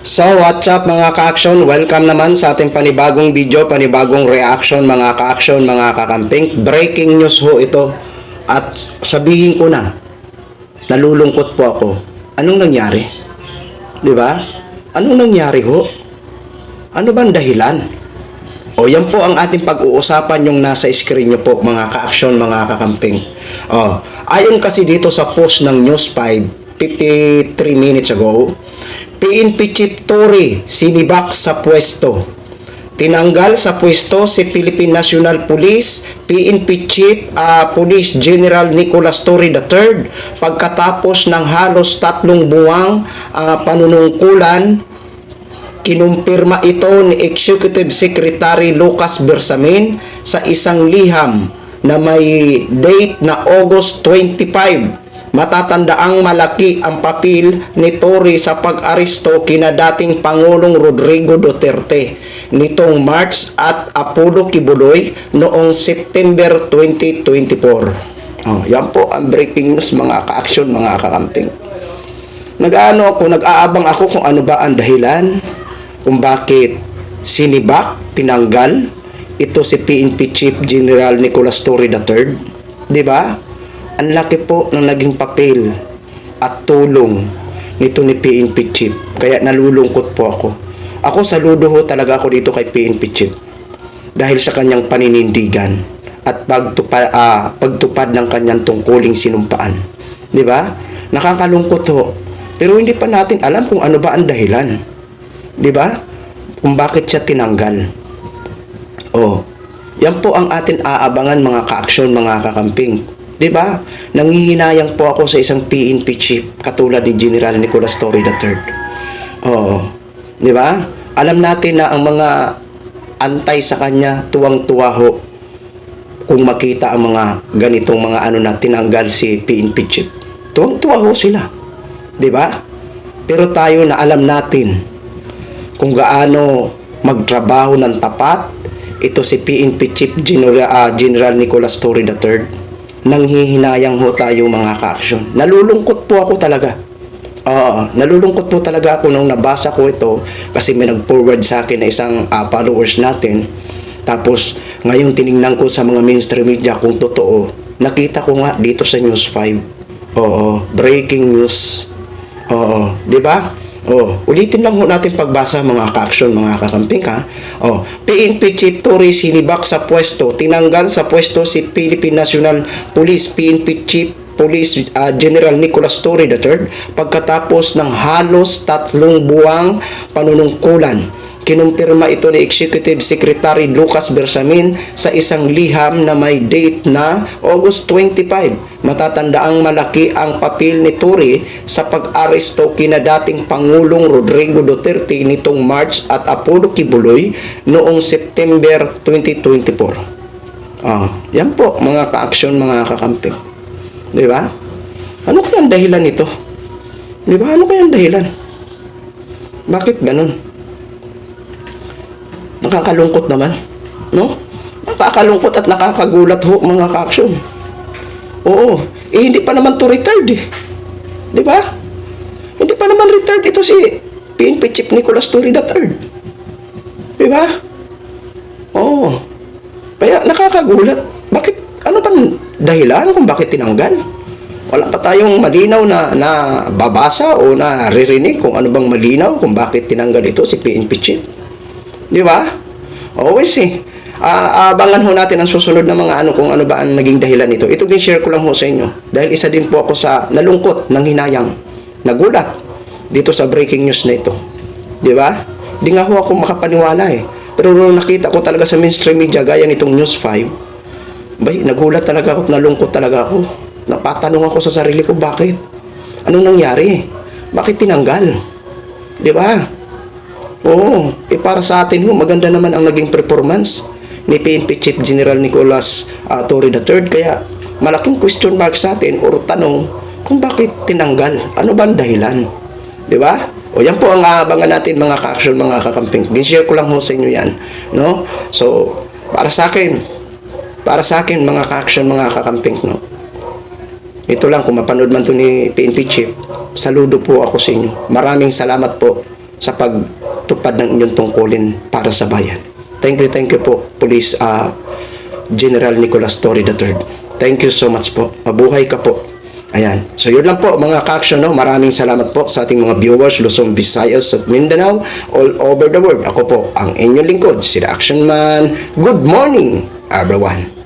So, what's up mga ka-action? Welcome naman sa ating panibagong video, panibagong reaction mga ka-action, mga kakamping. Breaking news ho ito. At sabihin ko na, nalulungkot po ako. Anong nangyari? Di ba? Anong nangyari ho? Ano bang dahilan? O, yan po ang ating pag-uusapan yung nasa screen nyo po mga ka-action, mga kakamping. O, ayon kasi dito sa post ng News 5, 53 minutes ago, PNP Chief Tory sinibak sa pwesto. Tinanggal sa pwesto si Philippine National Police PNP Chief Police General Nicolas Torre III pagkatapos ng halos 3 buwang panunungkulan. Kinumpirma ito ni Executive Secretary Lucas Bersamin sa isang liham na may date na August 25. Matatandaang malaki ang papel ni Torre sa pag-aresto kina dating Pangulong Rodrigo Duterte nitong March at Apollo Kibuloy noong September 2024. Yan po ang breaking news mga ka-action, mga kakamping. Nag-aabang ako kung ano ba ang dahilan kung bakit sinibak, tinanggal ito si PNP Chief General Nicolas Torre III. Di ba? Ang laki po ng naging papel at tulong nito ni PNP Chief. Kaya nalulungkot po ako. Ako saludo ho talaga ako dito kay PNP Chief. Dahil sa kanyang paninindigan at pagtupad ng kanyang tungkuling sinumpaan. Di ba? Nakakalungkot ho. Pero hindi pa natin alam kung ano ba ang dahilan. Di ba? Kung bakit siya tinanggal. Yan po ang atin aabangan mga ka-action, mga kakamping. Diba? Nanghihinayang po ako sa isang PNP chief katulad ni General Nicolas Torre III. Diba? Alam natin na ang mga antay sa kanya tuwang-tuwa ho kung makita ang mga ganitong mga na tinanggal si PNP chief. Tuwang-tuwa ho sila. Diba? Pero tayo na alam natin kung gaano magtrabaho ng tapat ito si PNP Chief General Nicolas Torre III. Nanghihinayang ho tayo mga ka-action. Nalulungkot po ako talaga. Nalulungkot po talaga ako nung nabasa ko ito kasi may nag-forward sa akin na isang followers natin. Tapos ngayon tiningnan ko sa mga mainstream media kung totoo. Nakita ko nga dito sa News 5. Breaking news. Di ba? Ulitin lang ho natin pagbasa mga ka-action, mga kakamping ha. PNP Chief Torre sinibak sa pwesto. Tinanggal sa pwesto si Philippine National Police PNP Chief Police General Nicolas Torre III pagkatapos ng halos 3 buwang panunungkulan. Kinumpirma ito ni Executive Secretary Lucas Bersamin sa isang liham na may date na August 25. Matatandaang malaki ang papel ni Torre sa pag-aresto kina dating Pangulong Rodrigo Duterte nitong March at Apollo Kibuloy noong September 2024. Yan po mga ka-action, mga kakamping. Di ba? Ano kaya ang dahilan nito? Di ba? Ano kaya ang dahilan? Bakit ganun? Nakakalungkot naman, no? Nakakalungkot at nakakagulat ho mga ka-action. Hindi pa naman to retired eh. Di ba? Hindi pa naman retired ito si PNP Chief Nicolas Torre III. Di ba? Kaya nakakagulat. Bakit? Ano bang dahilan kung bakit tinanggal? Wala pa tayong malinaw na babasa o naririnig kung ano bang malinaw kung bakit tinanggal ito si PNP Chief. Di ba? Abangan ho natin ang susunod na mga kung ano ba ang naging dahilan nito. Ito din share ko lang ho sa inyo. Dahil isa din po ako sa nalungkot, nanghinayang, nagulat dito sa breaking news na ito. Di ba? Di nga ho ako makapaniwala eh. Pero nung nakita ko talaga sa mainstream media gaya nitong News 5, nagulat talaga ako at nalungkot talaga ako. Napatanong ako sa sarili ko, bakit? Anong nangyari? Bakit tinanggal? Di ba? Para sa atin maganda naman ang naging performance ni PNP Chief General Nicolas Torre III. Kaya malaking question mark sa atin o tanong kung bakit tinanggal. Ano ba ang dahilan? Di ba? Yan po ang aabangan natin mga ka-action, mga kakamping. Din-share ko lang ho sa inyo yan. No? So, para sa akin mga ka-action, mga kakamping, no? Ito lang, kung mapanood man to ni PNP Chief, saludo po ako sa inyo. Maraming salamat po sa pagtupad ng inyong tungkulin para sa bayan. Thank you po, Police General Nicolas Torre III. Thank you so much po. Mabuhay ka po. Ayan. So yun lang po mga ka-action, no? Maraming salamat po sa ating mga viewers, Luzon, Visayas at Mindanao, all over the world. Ako po ang inyong lingkod, si The Action Man. Good morning, everyone.